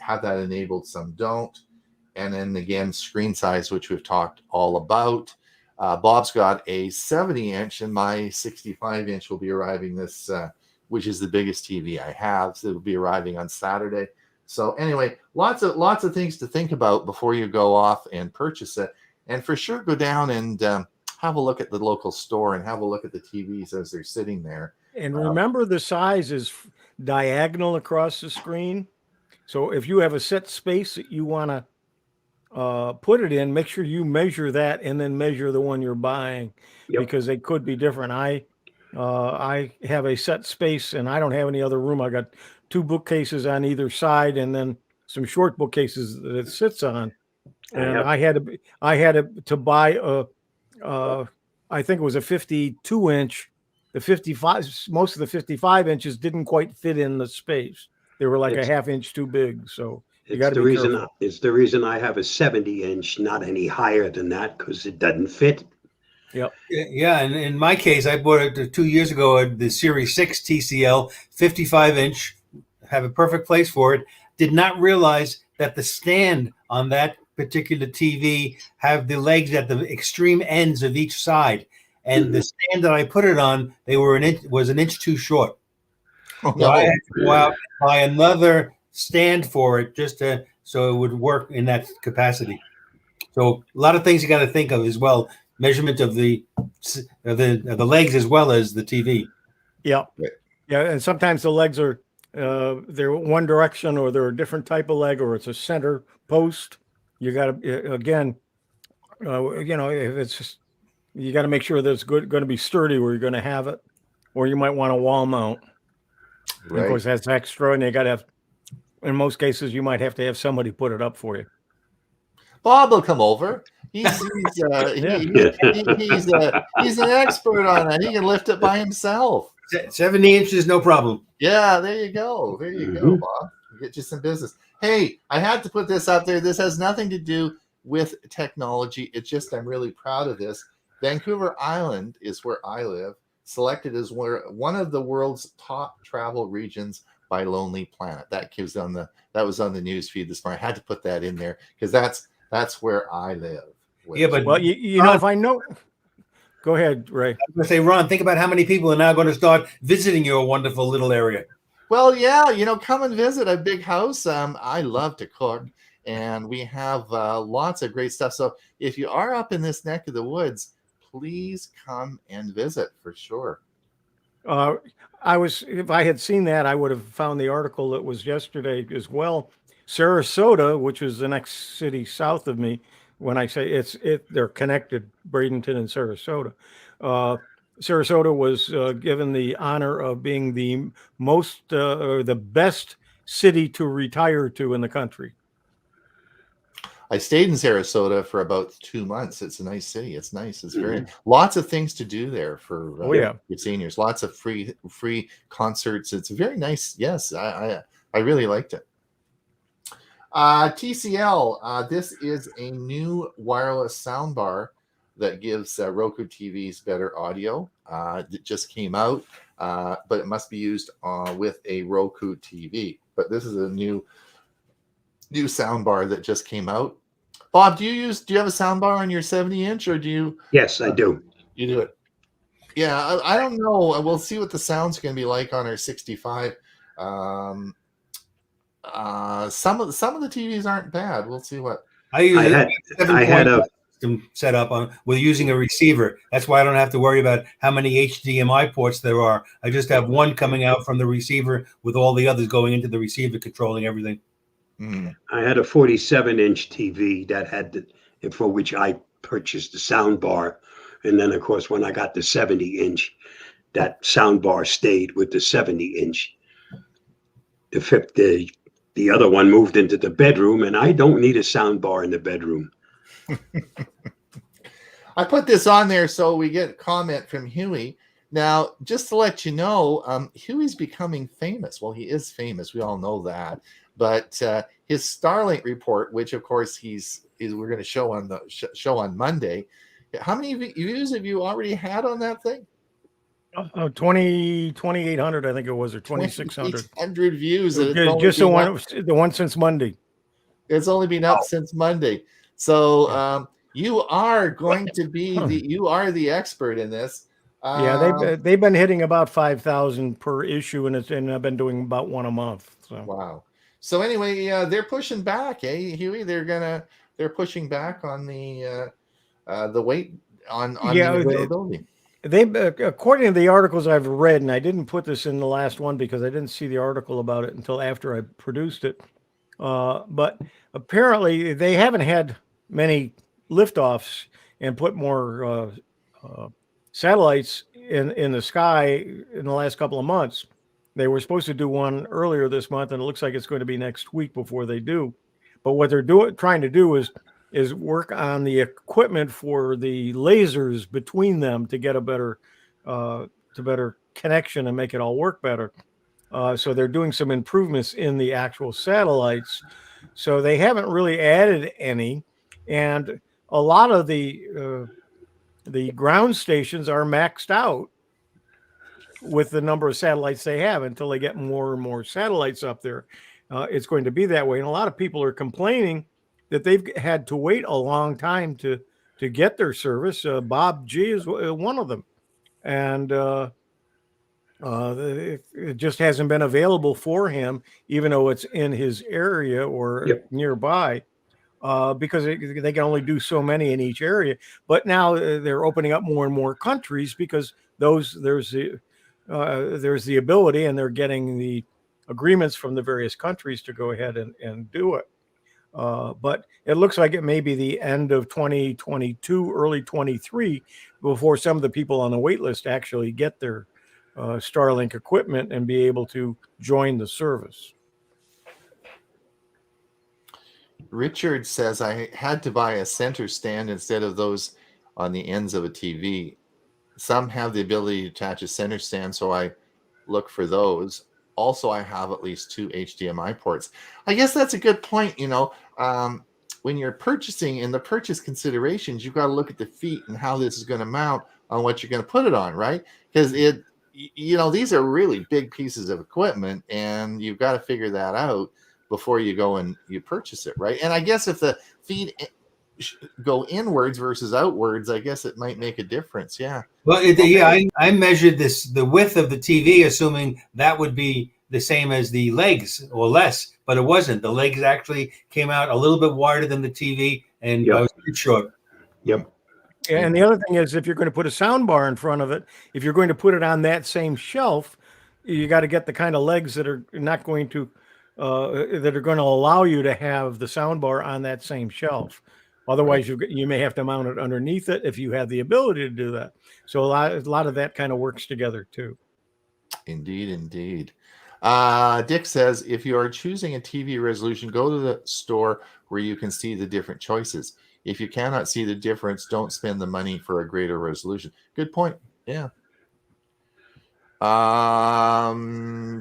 have that enabled, some don't. And then again, screen size, which we've talked all about. Bob's got a 70-inch, and my 65-inch will be arriving this, which is the biggest TV I have. So it'll be arriving on Saturday. So anyway, lots of things to think about before you go off and purchase it. And for sure, go down and have a look at the local store and have a look at the TVs as they're sitting there. And remember, the size is diagonal across the screen. So if you have a set space that you want to put it in, make sure you measure that and then measure the one you're buying, because they could be different. I have a set space and I don't have any other room. I got 2 bookcases on either side and then some short bookcases that it sits on. And I had to buy I think it was a 52-inch. The 55, most of the 55 inches didn't quite fit in the space. They were like a half inch too big. So you got to be careful. It's the reason I have a 70-inch, not any higher than that, because it doesn't fit. Yep. Yeah, and in my case, I bought it 2 years ago, the Series 6 TCL, 55-inch, have a perfect place for it. Did not realize that the stand on that particular TV have the legs at the extreme ends of each side. And the stand that I put it on, was an inch too short. So I had to go out and buy another stand for it so it would work in that capacity. So a lot of things you got to think of as well. Measurement of the legs as well as the TV. Yeah, yeah, and sometimes the legs are they're one direction, or they're a different type of leg, or it's a center post. You got to again, if it's just, you got to make sure that it's going to be sturdy where you're going to have it, or you might want a wall mount. Right. Of course, that's extra, and you got to have. In most cases, you might have to have somebody put it up for you. Bob will come over. He's an expert on that. He can lift it by himself. 70 inches, no problem. Yeah, there you go. There you go, Bob. Get you some business. Hey, I had to put this out there. This has nothing to do with technology. It's just I'm really proud of this. Vancouver Island is where I live, selected as one of the world's top travel regions by Lonely Planet. That was on the news feed this morning. I had to put that in there because that's where I live. Yeah, but well, you know, if I know, go ahead, Ray. I was going to say, Ron, think about how many people are now going to start visiting your wonderful little area. Well, yeah, come and visit a big house. I love to cook, and we have lots of great stuff. So if you are up in this neck of the woods, please come and visit for sure. If I had seen that, I would have found the article that was yesterday as well. Sarasota, which is the next city south of me. When I say they're connected, Bradenton and Sarasota. Sarasota was given the honor of being the most or the best city to retire to in the country. I stayed in Sarasota for about 2 months. It's a nice city. It's nice. It's very lots of things to do there for seniors. Lots of free concerts. It's very nice. Yes, I really liked it. TCL. This is a new wireless soundbar that gives Roku TVs better audio. It just came out, but it must be used with a Roku TV. But this is a new soundbar that just came out. Bob, do you have a soundbar on your 70-inch, or do you? Yes, I do. You do it. Yeah, I don't know. We'll see what the sound's going to be like on our 65. Some of the TVs aren't bad. We'll see what. I use I had a system set up on with using a receiver. That's why I don't have to worry about how many HDMI ports there are. I just have one coming out from the receiver with all the others going into the receiver, controlling everything. I had a 47-inch TV that had for which I purchased the sound bar, and then of course when I got the 70-inch, that sound bar stayed with the 70-inch. The other one moved into the bedroom, and I don't need a sound bar in the bedroom. I put this on there so we get a comment from Hewie. Now, just to let you know, Huey's becoming famous. Well, he is famous. We all know that. But his Starlink report, which of course we're going to show on the show on Monday. How many views have you already had on that thing? 2,800, I think it was, or 2,600. 2,800 views. Just the one since Monday. It's only been up since Monday. So you are going to be you are the expert in this. Yeah, they've been hitting about 5,000 per issue, and I've been doing about one a month. So. Wow. So anyway, they're pushing back, Huey? They're pushing back on the weight on the availability. They according to the articles I've read, and I didn't put this in the last one because I didn't see the article about it until after I produced it. But apparently they haven't had many liftoffs and put more satellites in the sky in the last couple of months. They were supposed to do one earlier this month, and it looks like it's going to be next week before they do. But what they're trying to do is work on the equipment for the lasers between them to get a better connection and make it all work better. So they're doing some improvements in the actual satellites. So they haven't really added any, and a lot of the ground stations are maxed out with the number of satellites they have until they get more and more satellites up there. It's going to be that way. And a lot of people are complaining that they've had to wait a long time to get their service. Bob G is one of them. And it just hasn't been available for him, even though it's in his area or nearby, because they can only do so many in each area. But now they're opening up more and more countries because there's the ability, and they're getting the agreements from the various countries to go ahead and do it. But it looks like it may be the end of 2022, early 23, before some of the people on the wait list actually get their Starlink equipment and be able to join the service. Richard says, I had to buy a center stand instead of those on the ends of a TV. Some have the ability to attach a center stand, so I look for those. Also, I have at least 2 HDMI ports. I guess that's a good point. When you're purchasing, in the purchase considerations, you've got to look at the feet and how this is going to mount on what you're going to put it on, right? Because these are really big pieces of equipment, and you've got to figure that out before you go and you purchase it, right? And I guess if the feet go inwards versus outwards, I guess it might make a difference. Yeah. Well, I measured the width of the TV, assuming that would be the same as the legs or less, but it wasn't. The legs actually came out a little bit wider than the TV, and I was pretty short. Yep. And the other thing is, if you're going to put a sound bar in front of it, if you're going to put it on that same shelf, you got to get the kind of legs that are not going to that are going to allow you to have the sound bar on that same shelf. Otherwise, you may have to mount it underneath it if you have the ability to do that. So a lot of that kind of works together too. Indeed. Dick says, if you are choosing a TV resolution, go to the store where you can see the different choices. If you cannot see the difference, don't spend the money for a greater resolution. Good point. Yeah.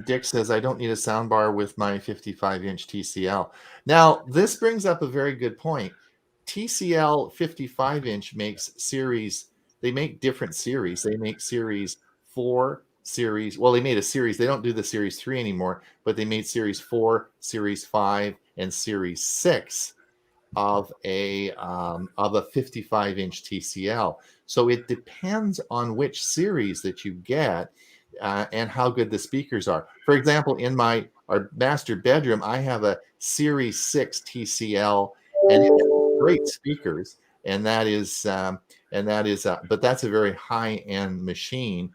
Dick says, I don't need a soundbar with my 55-inch TCL. Now, this brings up a very good point. TCL 55-inch makes series. They make different series. They make series 4, series. Well, they made a series. They don't do the series 3 anymore, but they made series 4, series 5, and series 6 of a 55-inch TCL. So it depends on which series that you get and how good the speakers are. For example, in our master bedroom, I have a series 6 TCL, and great speakers, and that is but that's a very high-end machine.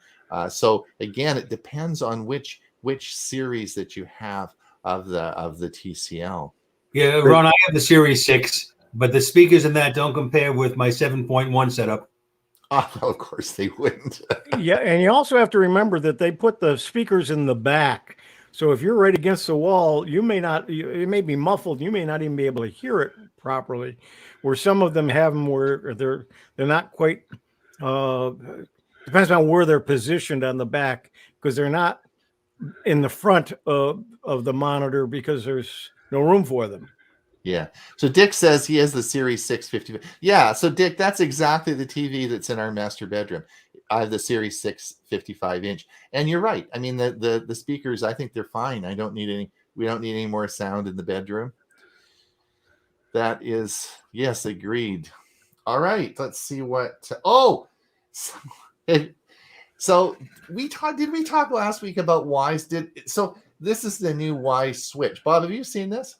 So again, it depends on which series that you have of the TCL. Yeah, Ron, I have the Series 6, but the speakers in that don't compare with my 7.1 setup. Oh, of course they wouldn't. Yeah, and you also have to remember that they put the speakers in the back. So if you're right against the wall, it may be muffled. You may not even be able to hear it properly. Where some of them have them where they're not quite. Depends on where they're positioned on the back, because they're not in the front of the monitor because there's no room for them. Yeah. So Dick says he has the Series 650. Yeah. So Dick, that's exactly the TV that's in our master bedroom. I have the Series 6 55-inch. And you're right. I mean, the speakers, I think they're fine. We don't need any more sound in the bedroom. That is, yes, agreed. All right. Let's see what. So we talked. Did we talk last week about Wise? So this is the new Wise switch. Bob, have you seen this?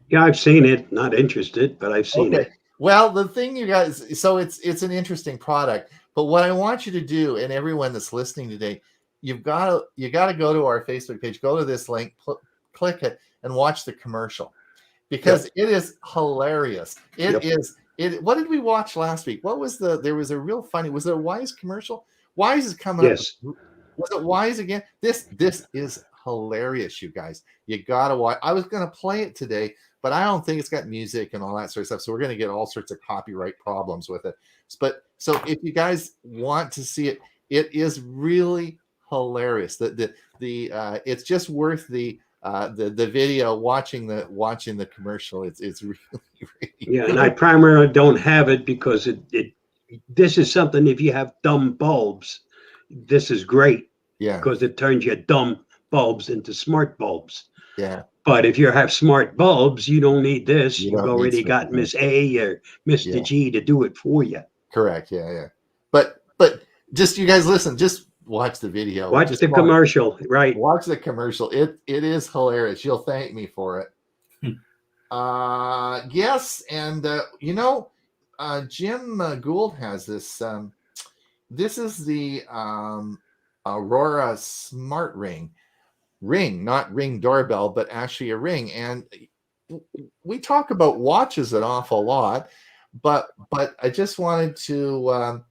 Yeah, I've seen it. Not interested, but I've seen it. Well, the thing, you guys, so it's an interesting product. But what I want you to do, and everyone that's listening today, you got to go to our Facebook page, go to this link, click it, and watch the commercial, because it is hilarious. It is. What did we watch last week? What was there was a real funny, was it a Wise commercial? Wise is coming up. Was it Wise again? This is hilarious, you guys. You gotta watch. I was gonna play it today, but I don't think it's got music and all that sort of stuff. So we're gonna get all sorts of copyright problems with it. But so if you guys want to see it, it is really hilarious. It's just worth the video, watching the commercial. It's really yeah. And I primarily don't have it because this is something, if you have dumb bulbs, this is great. Yeah. Because it turns your dumb bulbs into smart bulbs. Yeah. But if you have smart bulbs, you don't need this. You've already got Miss Miss A or Mr. G to do it for you. Correct. Yeah. But just, you guys listen, just watch the video. Watch the commercial, right? Watch the commercial. It is hilarious. You'll thank me for it. Yes, and Jim Gould has this. This is the Aurora Smart Ring, not Ring doorbell, but actually a ring. And we talk about watches an awful lot, but I just wanted to.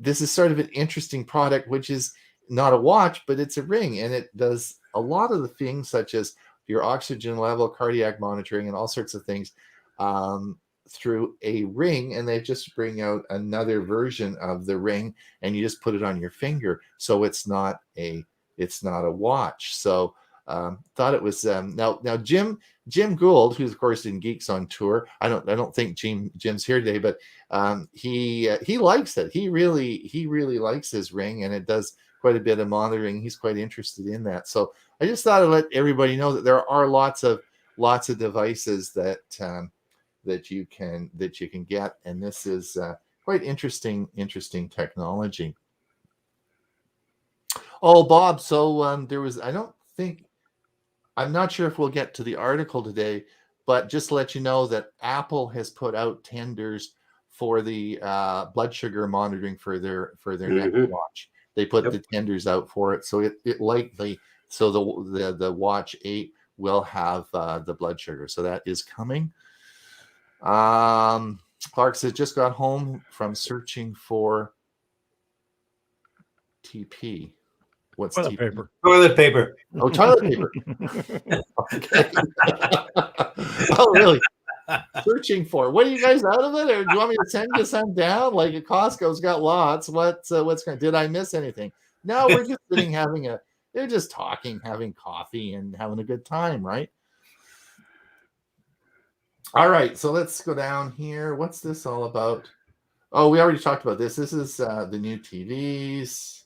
This is sort of an interesting product, which is not a watch, but it's a ring, and it does a lot of the things such as your oxygen level, cardiac monitoring, and all sorts of things through a ring. And they just bring out another version of the ring, and you just put it on your finger, so it's not a watch. So thought it was now Jim Gould, who's of course in Geeks on Tour. I don't think Jim's here today, but he likes it. He really likes his ring, and it does quite a bit of monitoring. He's quite interested in that. So I just thought I'd let everybody know that there are lots of devices that you can get, and this is quite interesting technology. Oh, Bob, so there was, I'm not sure if we'll get to the article today, but just to let you know that Apple has put out tenders for the blood sugar monitoring for their next watch. They put the tenders out for it, so it likely, so the Watch 8 will have the blood sugar, so that is coming. Clark says just got home from searching for TP. What's toilet TP? paper? Toilet paper. Oh, toilet paper. Okay. Oh, really? Searching for. What are you guys out of it, or do you want me to send you some down? Like Costco's got lots. What's going? Did I miss anything? No, we're just sitting they're just talking, having coffee, and having a good time, right? All right, so let's go down here. What's this all about? Oh, we already talked about this. This is the new TVs.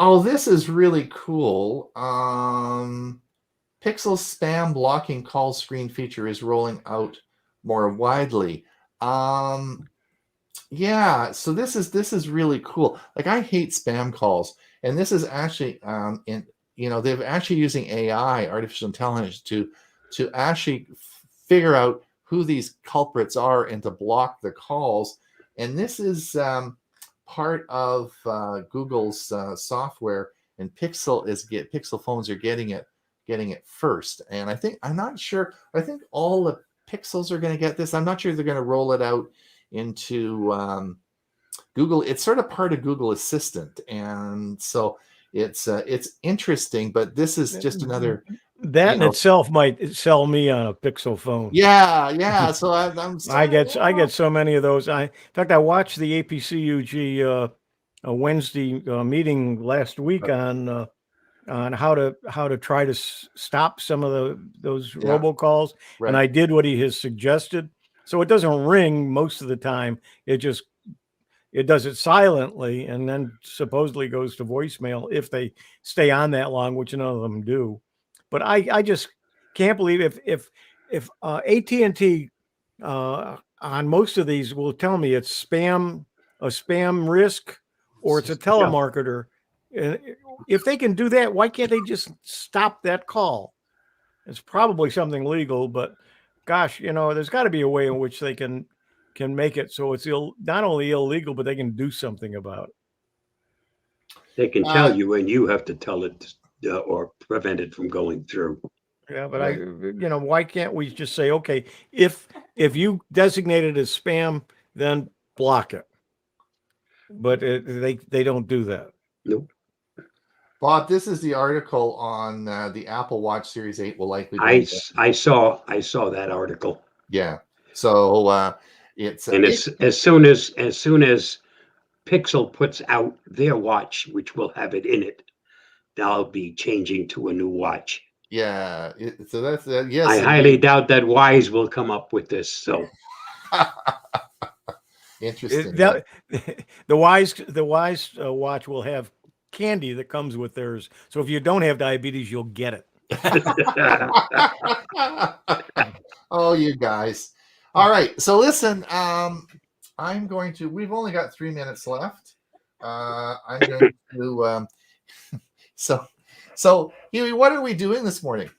Oh, this is really cool. Pixel's spam blocking call screen feature is rolling out more widely. Yeah, so this is really cool. Like, I hate spam calls, and this is actually they're actually using AI, artificial intelligence, to actually figure out who these culprits are and to block the calls. And this is part of Google's software, and Pixel phones are getting it first. And I'm not sure. I think all the Pixels are going to get this. I'm not sure they're going to roll it out into Google. It's sort of part of Google Assistant, and so it's interesting. But this is just another. That in itself might sell me on a Pixel phone. Yeah. So I get so many of those. In fact, I watched the APCUG a Wednesday meeting last week on how to try to stop some of those robocalls, right. and I did what he has suggested. So it doesn't ring most of the time. It does it silently, and then supposedly goes to voicemail if they stay on that long, which none of them do. But I just can't believe if AT&T on most of these will tell me it's a spam risk, or it's a telemarketer. And if they can do that, why can't they just stop that call? It's probably something legal, but gosh, there's got to be a way in which they can make it so it's not only illegal, but they can do something about it. They can tell you, and you have to tell it or prevent it from going through. Yeah, but why can't we just say, okay, if you designate it as spam, then block it? But they don't do that. Nope. Bob, this is the article on the Apple Watch Series 8 will likely be. I saw that article. Yeah. So it's and as soon as Pixel puts out their watch, which will have it in it, they'll be changing to a new watch. Yeah. So that's yes. I highly doubt that Wise will come up with this. So interesting. The Wise watch will have candy that comes with theirs. So if you don't have diabetes, you'll get it. Oh, you guys. All right. So listen, we've only got 3 minutes left. I'm going to, so Hewie, what are we doing this morning?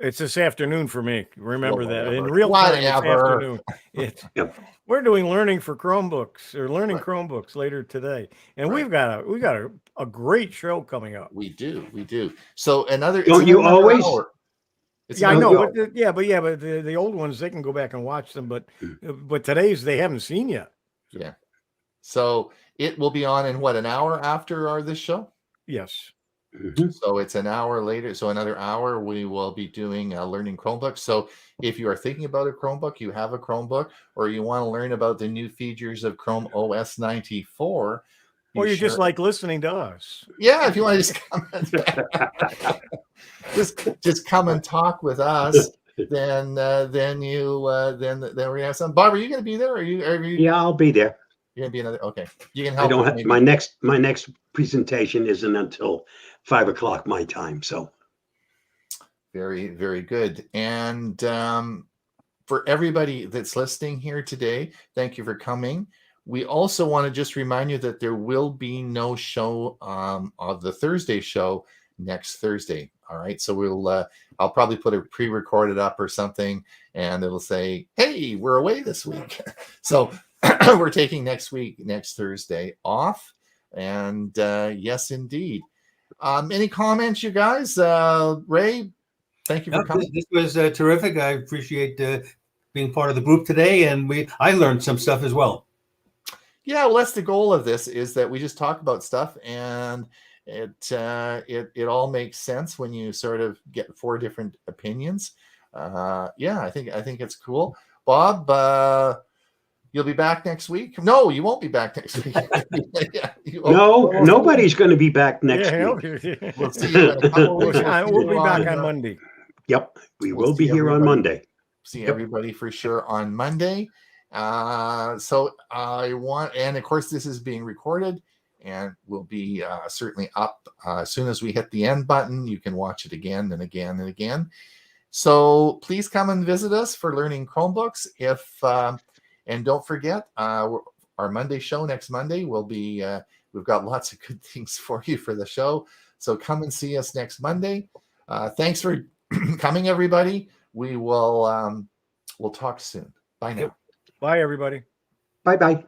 It's this afternoon for me. Remember that in real time. It's afternoon. We're doing learning for Chromebooks or learning Chromebooks later today, and we've got a great show coming up. We do. So don't you always? I know, but the old ones they can go back and watch them, but today's they haven't seen yet. Yeah. So it will be on in an hour after this show? Yes. Mm-hmm. So it's an hour later. So another hour, we will be doing learning Chromebook. So if you are thinking about a Chromebook, you have a Chromebook, or you want to learn about the new features of Chrome OS 94, or you just like listening to us. Yeah, if you want to just come just come and talk with us, then we're gonna have some. Bob, are you gonna be there? Are you? Yeah, I'll be there. You're gonna be another. Okay, you can help. I don't have my next presentation isn't until 5 o'clock my time. So very, very good. And for everybody that's listening here today, thank you for coming. We also want to just remind you that there will be no show of the Thursday show next Thursday. All right. So I'll probably put a pre-recorded up or something, and it'll say, hey, we're away this week. So we're taking next Thursday off. And yes, indeed. Any comments, you guys? Ray, thank you for coming. This was terrific. I appreciate being part of the group today, and I learned some stuff as well. Yeah, well, that's the goal of this, is that we just talk about stuff, and it all makes sense when you sort of get 4 different opinions. Yeah, I think it's cool. Bob, you'll be back next week? No, you won't be back next week. Nobody's going to be back next week. We'll see you in a couple weeks. We'll be back on Monday. Yep, we will be here on Monday. See everybody for sure on Monday. So I want, and of course this is being recorded and will be certainly up as soon as we hit the end button. You can watch it again and again and again. So please come and visit us for learning Chromebooks. And don't forget our Monday show next Monday will be. We've got lots of good things for you for the show. So come and see us next Monday. Thanks for coming, everybody. We will we'll talk soon. Bye now. Bye, everybody. Bye-bye.